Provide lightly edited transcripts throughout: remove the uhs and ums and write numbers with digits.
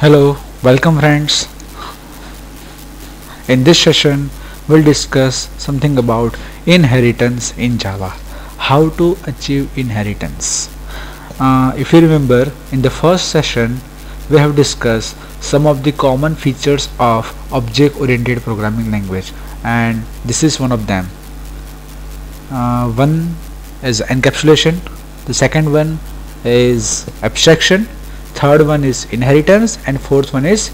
Hello, welcome friends. In this session, we'll discuss something about inheritance in Java. How to achieve inheritance. If you remember, in the first session, we have discussed some of the common features of object-oriented programming language, and this is one of them. One is encapsulation, the second one is abstraction, third one is inheritance, and fourth one is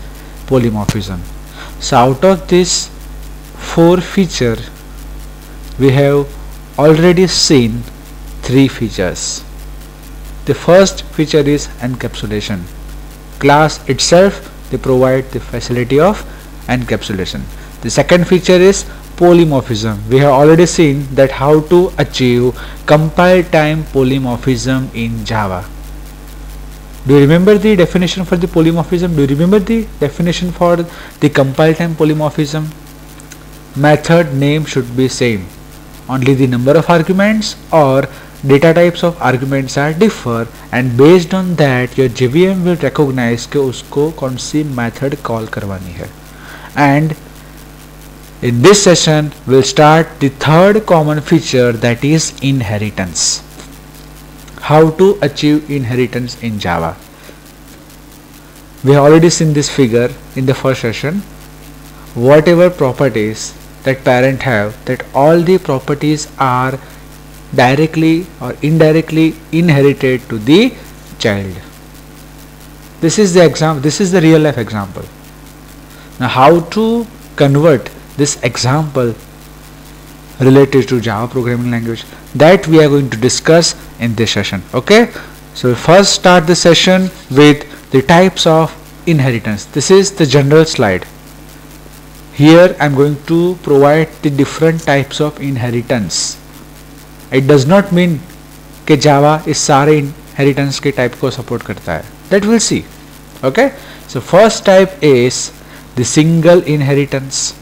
polymorphism. So out of this four feature, we have already seen three features. The first feature is encapsulation. Class itself, they provide the facility of encapsulation. The second feature is polymorphism. We have already seen that how to achieve compile time polymorphism in Java. Do you remember the definition for the polymorphism? Do you remember the definition for the compile time polymorphism? Method name should be same. Only the number of arguments or data types of arguments are differ, and based on that your JVM will recognize कि उसको कौन सी method call करवानी है. And in this session we'll start the third common feature, that is inheritance. How to achieve inheritance in Java. We have already seen this figure in the first session. Whatever properties that parent have, that all the properties are directly or indirectly inherited to the child. This is the example. This is the real life example. Now how to convert this example related to Java programming language, that we are going to discuss in this session. Okay, so we first start the session with the types of inheritance. This is the general slide. Here I am going to provide the different types of inheritance. It does not mean कि Java इस सारे inheritance के type को support करता है. That we'll see. Okay, so first type is the single inheritance.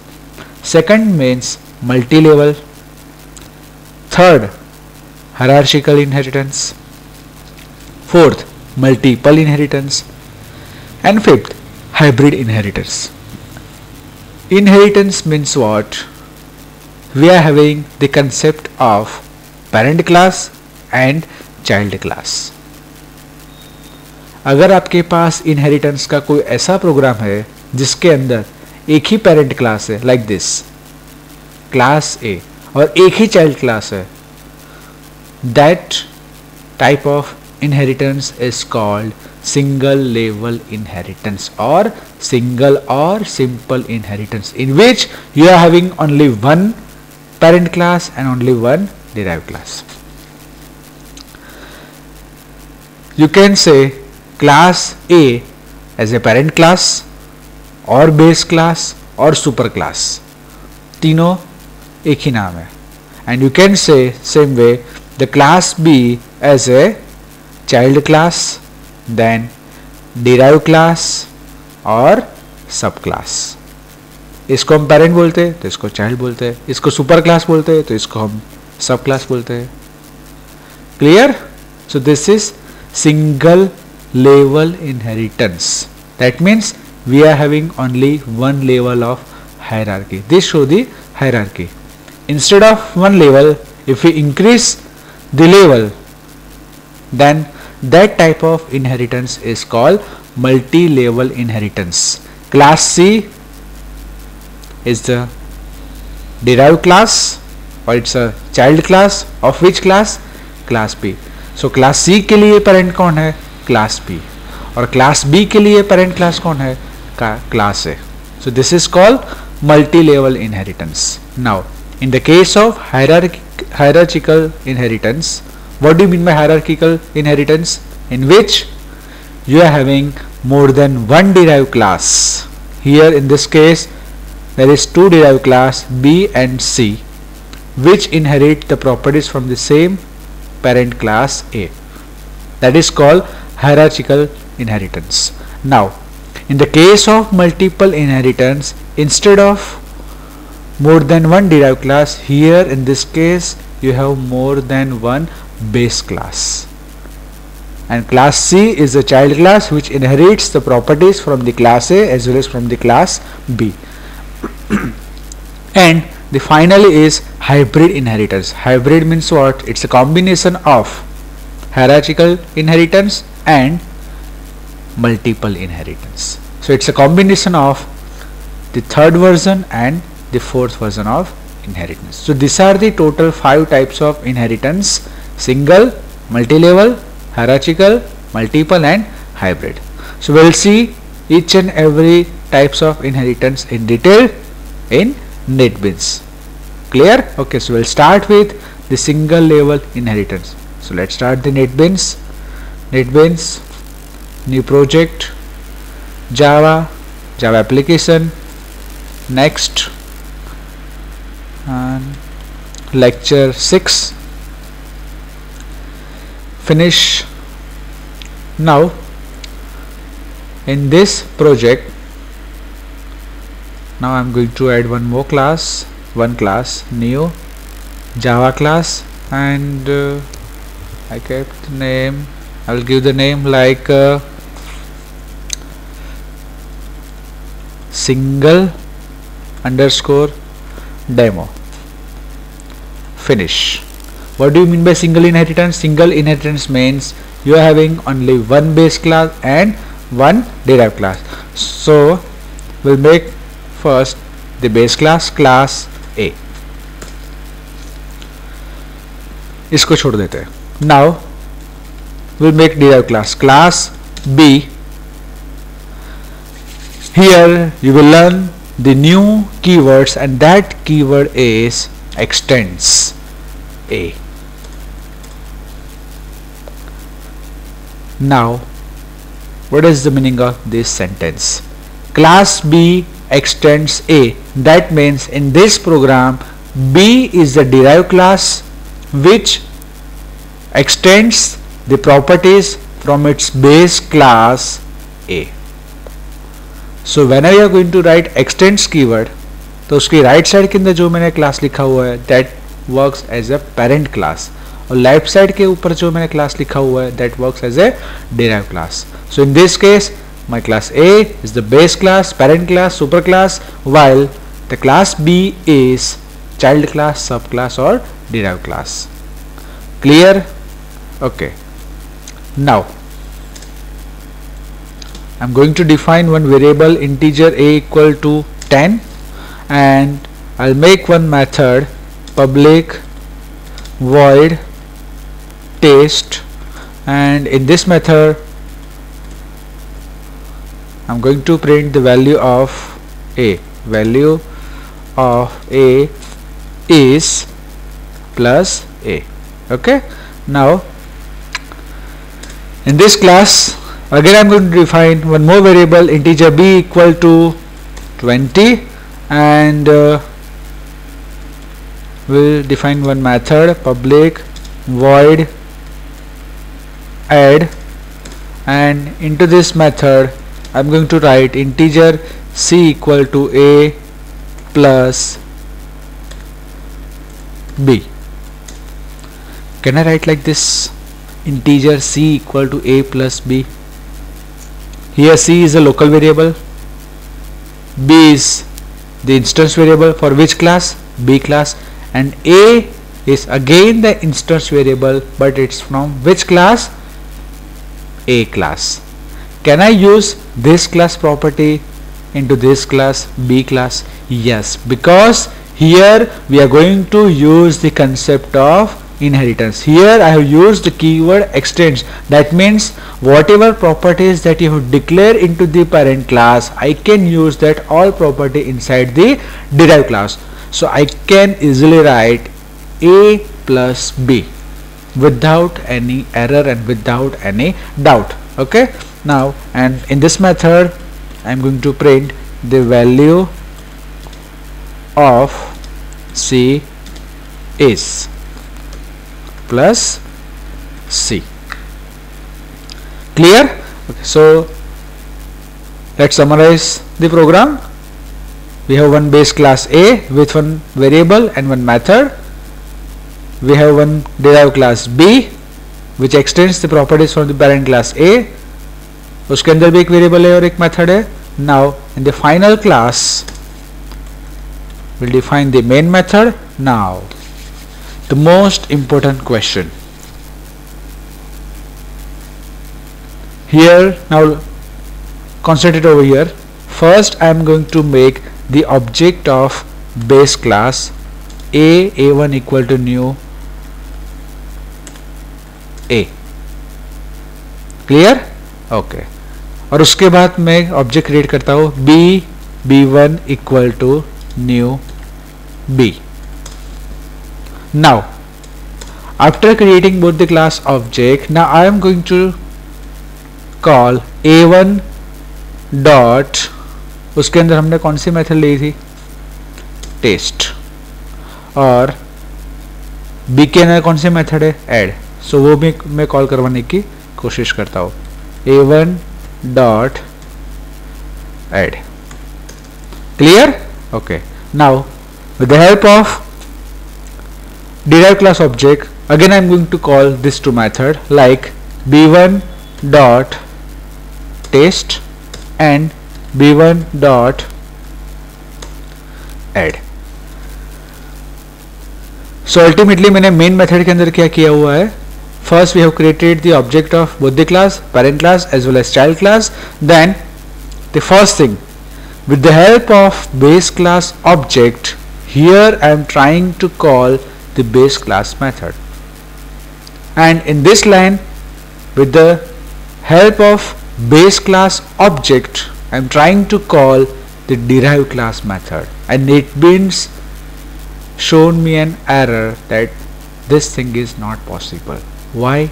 Second means multi-level. Third, hierarchical inheritance. Fourth, multiple inheritance. And fifth, hybrid inheritance. Inheritance means what? We are having the concept of parent class and child class. अगर आपके पास inheritance का कोई ऐसा programme है जिसके अंदर एक ही पेरेंट क्लास है, लाइक दिस क्लास ए, और एक ही चाइल्ड क्लास है, that type of inheritance is called single level inheritance और सिंगल और simple inheritance, in which you are having only one parent class and only one derived class. You can say class A as a parent class और base class और super class, तीनों एक ही नाम है. And you can say same way the class B as a child class, then derive class और sub class. इसको हम पेरेंट बोलते हैं तो इसको चाइल्ड बोलते हैं, इसको सुपर क्लास बोलते हैं तो इसको हम सब क्लास बोलते हैं. Clear? So this is single level inheritance. That means we are having only one level of hierarchy. This show the hierarchy. Instead of one level, if we increase the level, then that type of inheritance is called multi-level inheritance. Class C is the derived class, or it's a child class of which class? Class B. So class C के लिए parent कौन है? Class B. और class B के लिए parent class कौन है? Class A. So this is called multi-level inheritance. Now in the case of hierarchical inheritance, what do you mean by hierarchical inheritance? In which you are having more than one derived class. Here in this case there is two derived class B and C, which inherit the properties from the same parent class A. That is called hierarchical inheritance. Now in the case of multiple inheritance, instead of more than one derived class, here in this case you have more than one base class. and class C is the child class which inherits the properties from the class A as well as from the class B. And the finally is hybrid inheritance. Hybrid means what? It's a combination of hierarchical inheritance and multiple inheritance. So it's a combination of the third version and the fourth version of inheritance. So these are the total 5 types of inheritance: single, multi-level, hierarchical, multiple and hybrid. So we'll see each and every types of inheritance in detail in NetBeans. Clear? Okay, so we'll start with the single level inheritance. So let's start the NetBeans. NetBeans, new project, Java application, next, and lecture 6, finish. Now in this project, now I'm going to add one more class, new Java class, and I kept the name, I will give the name like single underscore demo. Finish. What do you mean by single inheritance? Single inheritance means you are having only one base class and one derived class. So we'll make first the base class, class A. इसको छोड़ देते हैं. Now we'll make derived class, class B. Here you will learn the new keywords, and that keyword is extends A. Now what is the meaning of this sentence? Class B extends A. That means in this program B is the derived class which extends the properties from its base class A. So whenever you are going to write extends keyword, तो उसकी right side के अंदर जो मैंने class लिखा हुआ है that works as a parent class, और लेफ्ट साइड के ऊपर जो मैंने क्लास लिखा हुआ है that works as a derived class. So in this case my class A is the base class, parent class, super class, while the class B is child class, subclass or derived class. Clear? Okay. Now I'm going to define one variable integer A equal to 10, and I'll make one method public void test, and in this method I'm going to print the value of A. Value of A is plus A. Okay. Now in this class again I'm going to define one more variable integer B equal to 20, and we'll define one method public void add, and into this method I'm going to write integer C equal to A plus B. Can I write like this? Integer C equal to A plus B. Here C is a local variable, B is the instance variable for which class? B class, and A is again the instance variable, but it's from which class? A class. Can I use this class property into this class, B class? Yes, because here we are going to use the concept of inheritance. Here I have used the keyword extends. That means whatever properties that you have declared into the parent class, I can use that all property inside the derived class. So I can easily write A plus B without any error and without any doubt. Okay. Now, and in this method I am going to print the value of C is plus C. Clear? Okay, so let's summarize the program. We have one base class A with one variable and one method. We have one derived class B which extends the properties from the parent class A. उसके अंदर भी एक variable है और एक method है. Now in the final class we'll define the main method. Now the most important question here, now concentrate over here. First I am going to make the object of base class a1 equal to new a. Clear? Okay. और उसके बाद मैं object create करता हूं b1 equal to new b. Now after creating both the class object, now I am going to call a1 dot, उसके अंदर हमने कौन सी मेथड ली थी? टेस्ट. और b के अंदर कौन सी मेथड है? ऐड. सो वो भी मैं कॉल करवाने की कोशिश करता हूँ. a1 dot add. Clear? Okay. Now with the help of derived class object, again I am going to call this two method like b1 dot test and b1 dot add. So ultimately मैंने main method के अंदर क्या किया हुआ है? First we have created the object of both the class, parent class as well as child class. Then the first thing, with the help of base class object, here I am trying to call the base class method, and in this line with the help of base class object I am trying to call the derived class method, and it means shown me an error that this thing is not possible. Why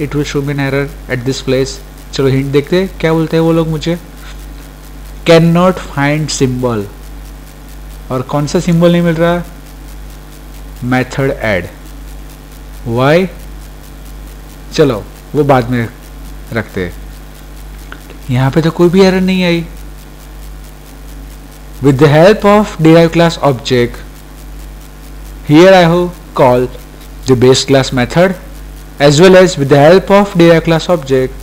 it will show me an error at this place? चलो hint देखते हैं क्या बोलते हैं वो लोग मुझे. Can not find symbol, और कौन सा सिंबल नहीं मिल रहा? Method add. वाई? चलो वो बाद में रखते. यहां पे तो कोई भी एरर नहीं आई. With the help of derive class object, here I have called the base class method as well as with the help of derived class object,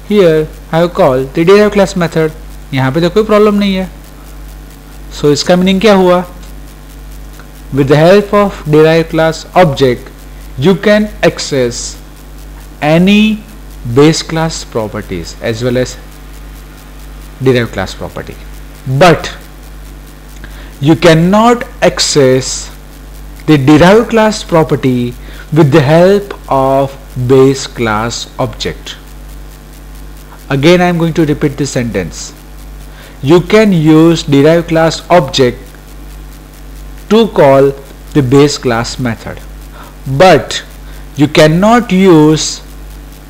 here I have called the derived class method. यहाँ पे तो कोई problem नहीं है. So इसका meaning क्या हुआ? With the help of derived class object, you can access any base class properties as well as derived class property, but you cannot access the derived class property with the help of base class object. Again I am going to repeat this sentence. You can use derived class object to call the base class method, but you cannot use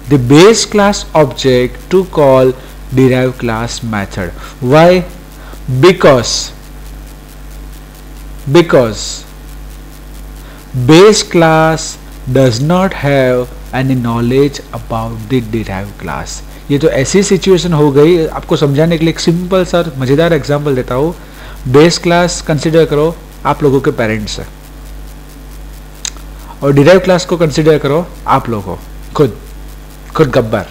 the base class object to call derived class method. Why? Because base class does not have any knowledge about the derived class. ये तो ऐसी situation हो गई. आपको समझाने के लिए एक सिंपल सा मजेदार एग्जांपल देता हूँ. बेस क्लास कंसिडर करो आप लोगों के पेरेंट्स है, और डिराइव क्लास को कंसिडर करो आप लोगों खुद गब्बर.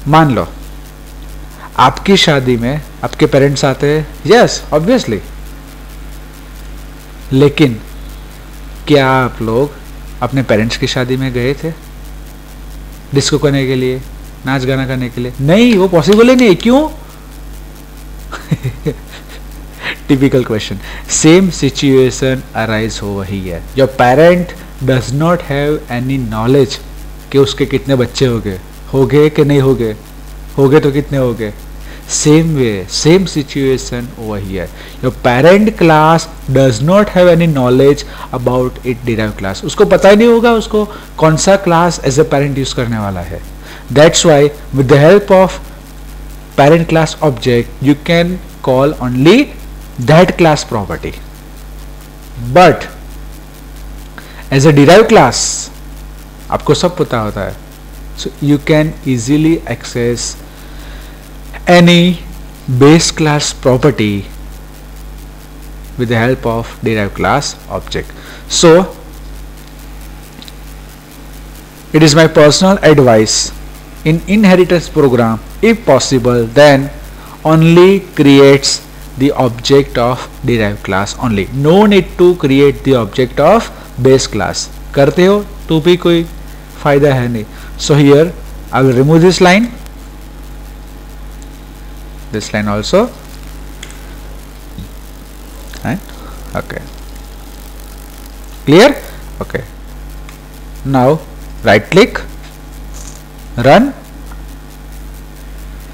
मान लो आपकी शादी में आपके पेरेंट्स आते हैं. Yes, obviously. लेकिन क्या आप लोग अपने पेरेंट्स की शादी में गए थे डिस्को करने के लिए, नाच गाना करने के लिए? नहीं, वो पॉसिबल ही नहीं. क्यों? Typical question. Same situation arise हो वही है. Your parent does not have any knowledge कि उसके कितने बच्चे होंगे कि नहीं होंगे तो कितने होंगे. सेम वे, सेम सिचुएशन वही है. Your parent class does not have any knowledge about it derive class. उसको पता ही नहीं होगा उसको कौन सा class as a parent use करने वाला है. That's why with the help of parent class object you can call only that class property, but as a derive class आपको सब पता होता है. So you can easily access any base class property with the help of derived class object. So it is my personal advice in inheritance program, if possible, then only creates the object of derived class only. No need to create the object of base class. करते हो तो भी कोई फायदा है नहीं. So here I will remove this line also, and okay, clear. Okay, now right click, run,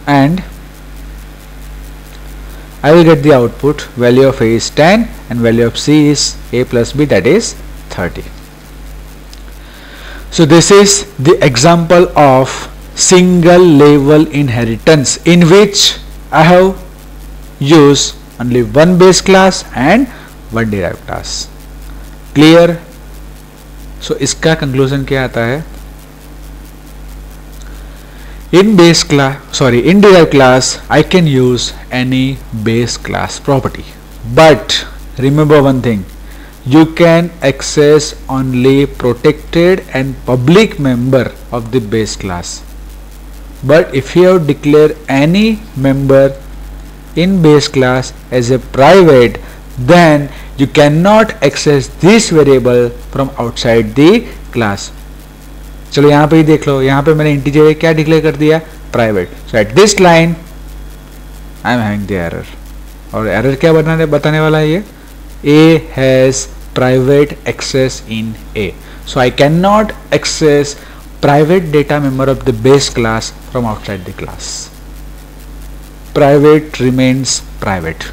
and I will get the output. Value of A is 10 and value of C is A plus B, that is 30. So this is the example of single level inheritance in which I have used only one base class and one derived class. Clear? So इसका conclusion क्या आता है? In derived class I can use any base class property, but remember one thing, you can access only protected and public member of the base class. But if you have declared any member in base class as a private, then you cannot access this variable from outside the class. चलो यहाँ पे ही देख लो, यहाँ पे मैंने integer क्या declare कर दिया, private. So at this line I am having the error, और एरर क्या बताने वाला है ये, A has private access in A. So I cannot access private data member of the base class from outside the class. Private remains private.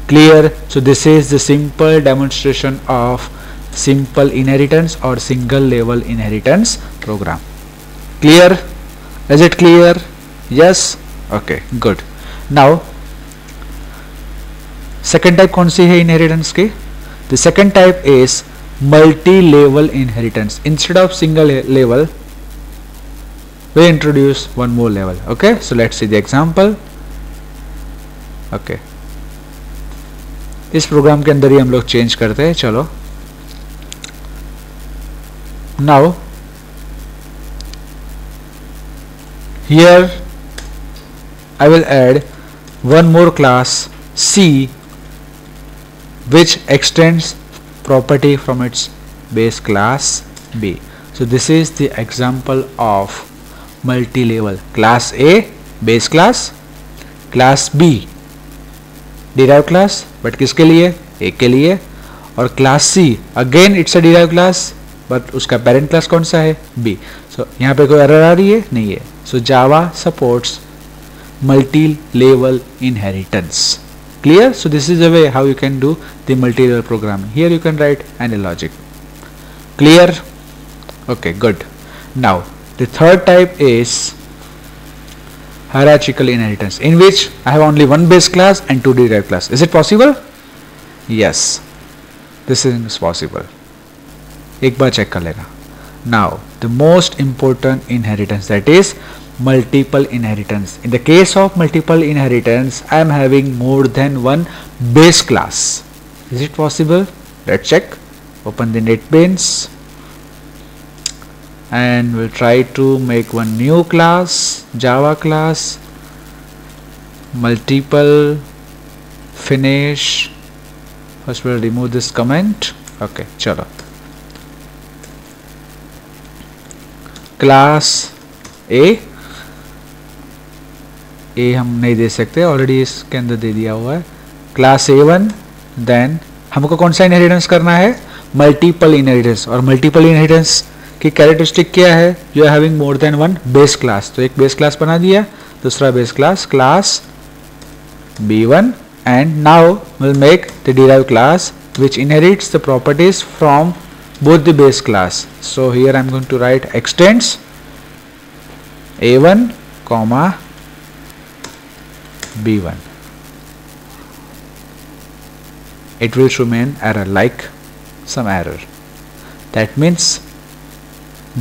Clear? So this is the simple demonstration of simple inheritance or single level inheritance program. Clear? Is it clear? Yes? Okay, good. Now second type कौन सी है inheritance की? The second type is multi-level inheritance. Instead of single level, we introduce one more level. Okay, so let's see the example. Okay, इस programme के अंदर ही हम लोग change करते हैं. चलो, now here I will add one more class C, which extends property from its base class B. So this is the example of multi-level. Class A base class, class B derived class, but किसके लिए? A के लिए. और class C again it's a derived class, but उसका parent class कौन सा है? B. So यहाँ पे कोई error आ रही है? नहीं है. So Java supports multi-level inheritance. Clear? So this is the way how you can do the multi-level programming. Here you can write any logic. Clear? Okay, good. Now the third type is hierarchical inheritance, in which I have only one base class and two derived class. Is it possible? Yes, this is possible. एक बार check कर लेना. Now the most important inheritance, that is multiple inheritance. In the case of multiple inheritance, I am having more than one base class. Is it possible? Let's check. Open the NetBeans and we'll try to make one new class, Java class, multiple, finish. First we'll remove this comment. Okay, chalo. Class A हम नहीं दे सकते, already इसके अंदर दे दिया हुआ है. Class A1, then हमको कौन सा इनहेरिटेंस करना है? Multiple inheritance. और मल्टीपल इनहेरिटेंस की कैरेक्टरिस्टिक क्या है? You are having more than one base class. तो एक बेस क्लास बना दिया, दूसरा base class, class B1, and now will make the derived class which inherits the properties from both the base class. So here I am going to write extends A1 comma B1. It will show me an error, like some error. That means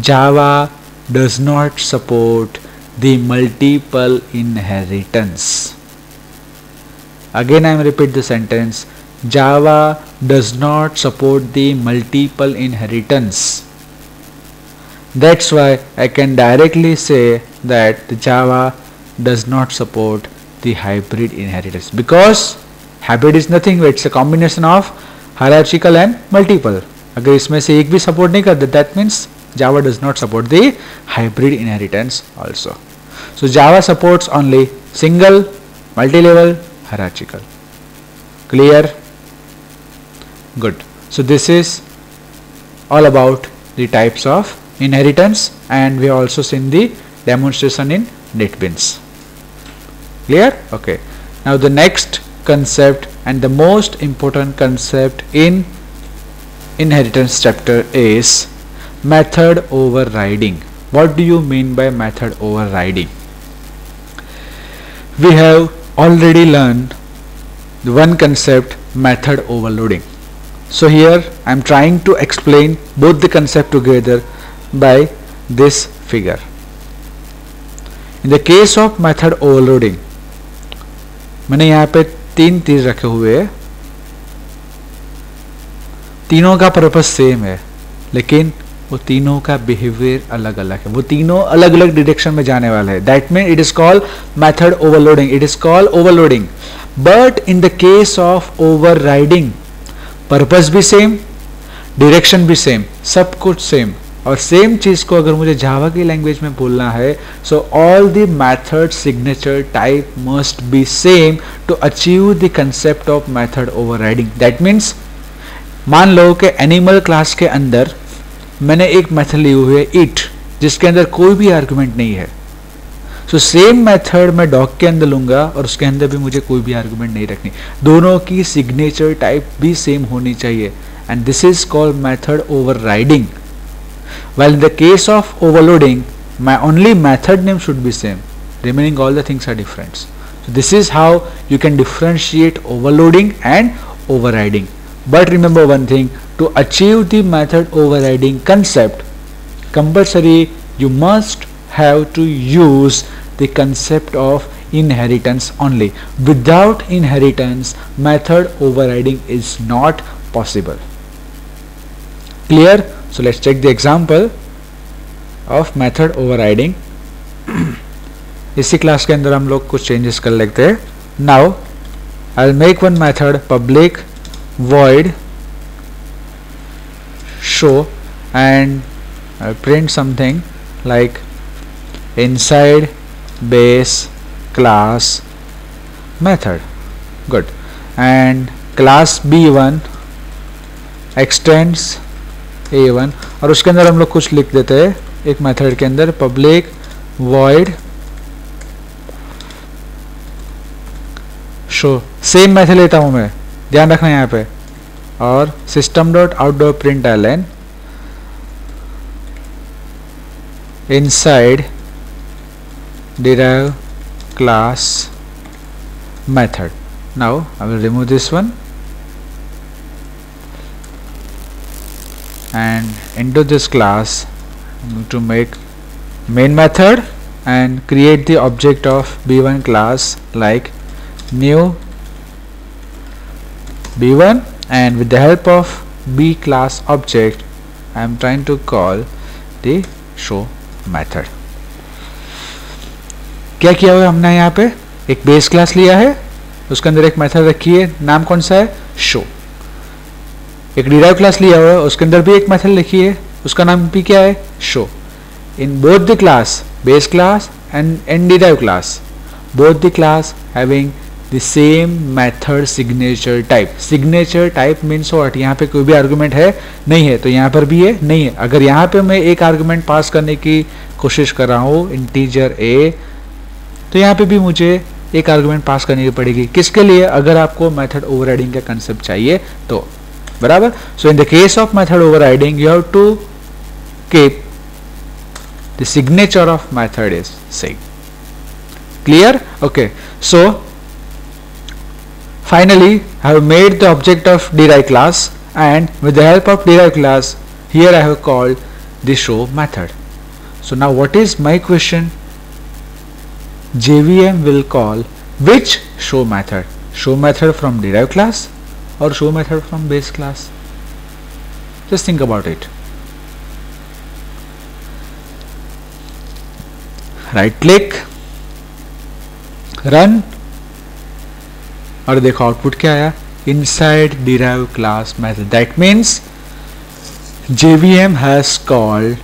Java does not support the multiple inheritance. Again I am repeat the sentence. Java does not support the multiple inheritance. That's why I can directly say that the Java does not support the hybrid inheritance, because hybrid is nothing but it's a combination of hierarchical and multiple. अगर इसमें से एक भी support नहीं करता, that means Java does not support the hybrid inheritance also. So Java supports only single, multi-level, hierarchical. Clear? Good. So this is all about the types of inheritance, and we have also seen the demonstration in NetBeans. Clear? Okay. Now the next concept and the most important concept in inheritance chapter is method overriding. What do you mean by method overriding? We have already learned the one concept, method overloading. So here I am trying to explain both the concept together by this figure. In the case of method overloading, मैंने यहाँ पे 3 तीर रखे हुए हैं, तीनों का purpose same है, लेकिन वो तीनों का बिहेवियर अलग अलग है, वो तीनों अलग अलग डायरेक्शन में जाने वाले हैं. That mean it is called method overloading. It is called overloading. But in the case of overriding, purpose भी सेम, डायरेक्शन भी सेम, सब कुछ सेम. और सेम चीज को अगर मुझे जावा की लैंग्वेज में बोलना है, so all the method signature type must be same to achieve the concept of method overriding. That means मान लो कि एनिमल क्लास के अंदर मैंने एक मेथड ली हुई है इट, जिसके अंदर कोई भी आर्गुमेंट नहीं है. सो सेम मेथड मैं डॉग के अंदर लूंगा और उसके अंदर भी मुझे कोई भी आर्गुमेंट नहीं रखनी. दोनों की सिग्नेचर टाइप भी सेम होनी चाहिए, and this is called method overriding. While in the case of overloading, my only method name should be same, remaining all the things are different. So this is how you can differentiate overloading and overriding. But remember one thing, to achieve the method overriding concept, compulsory you must have to use the concept of inheritance only. Without inheritance, method overriding is not possible. Clear? So let's check the example of method overriding. इसी class के अंदर हम लोग कुछ changes कर लेते हैं. Now I'll make one method public void show, and I'll print something like inside base class method. Good. And class B1 extends A1, और उसके अंदर हम लोग कुछ लिख देते हैं एक मेथड के अंदर, public void show. Same method लेता हूं मैं, ध्यान रखना यहाँ पे, और system dot out dot print ln inside derive class method. Now I will remove this one and into this class to make main method and create the object of B1 class like new B1, and with the help of B class object I am trying to call the show method. क्या किया हुआ हमने यहाँ पे, एक base class लिया है, उसके अंदर एक मेथड रखी है, नाम कौन सा है, शो. एक डिराइव क्लास लिया हुआ है, उसके अंदर भी एक मेथड लिखी है, उसका नाम भी क्या है, show. In both the class, base class and derive class, both the class having the same method signature type. Signature type means what, यहाँ पे कोई भी आर्गुमेंट है नहीं है, तो यहाँ पर भी है नहीं है. अगर यहाँ पे मैं एक आर्गुमेंट पास करने की कोशिश कर रहा हूँ इंटीजर ए, तो यहाँ पे भी मुझे एक आर्गुमेंट पास करनी पड़ेगी. किसके लिए, अगर आपको मेथड ओवरराइडिंग का कंसेप्ट चाहिए तो, बराबर. So in the case of method overriding you have to keep the signature of method is same. Clear? Okay. So finally I have made the object of derive class, and with the help of derive class here I have called the show method. So now what is my question? JVM will call which show method? Show method from derive class or show method from base class? Just think about it. Right click, run, और देखो output क्या आया, inside derive class method. That means JVM has called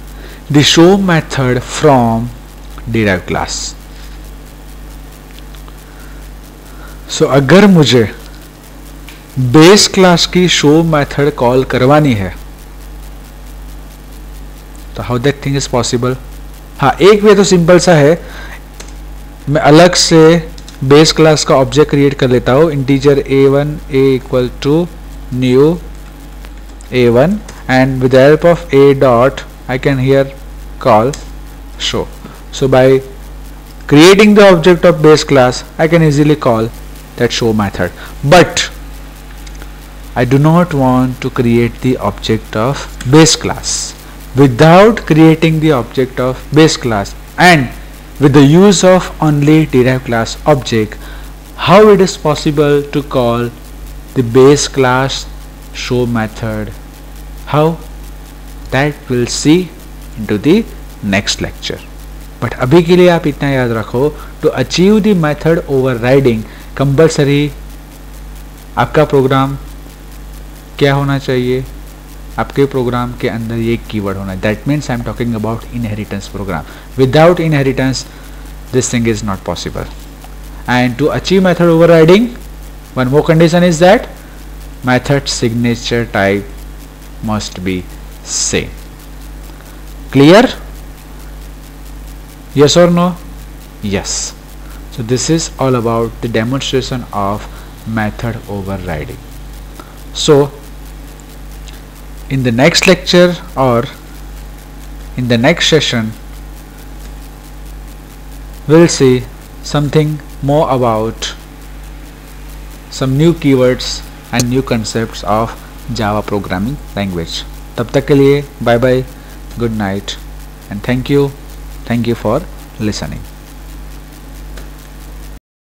the show method from derived class. So अगर मुझे base class की show method call करवानी है तो how that thing is possible. हाँ, एक वे तो सिंपल सा है, मैं अलग से बेस क्लास का ऑब्जेक्ट क्रिएट कर लेता हूँ, integer a1 a equal to new a1 and with the help of a dot I can here call show. So by creating the object of base class I can easily call that show method, but I do not want to create the object of base class. Without creating the object of base class and with the use of only derived class object, how it is possible to call the base class show method? How? That we'll see into the next lecture. But अभी के लिए आप इतना याद रखो, to achieve the method overriding compulsory आपका programme क्या होना चाहिए, आपके प्रोग्राम के अंदर ये कीवर्ड होना. That means I am talking about inheritance program. Without inheritance this thing is not possible. And to achieve method overriding, one more condition is that method signature type must be same. Clear? Yes or no? Yes. So this is all about the demonstration of method overriding. So in the next lecture or in the next session we'll see something more about some new keywords and new concepts of Java programming language. तब तक के लिए bye bye, good night and thank you for listening.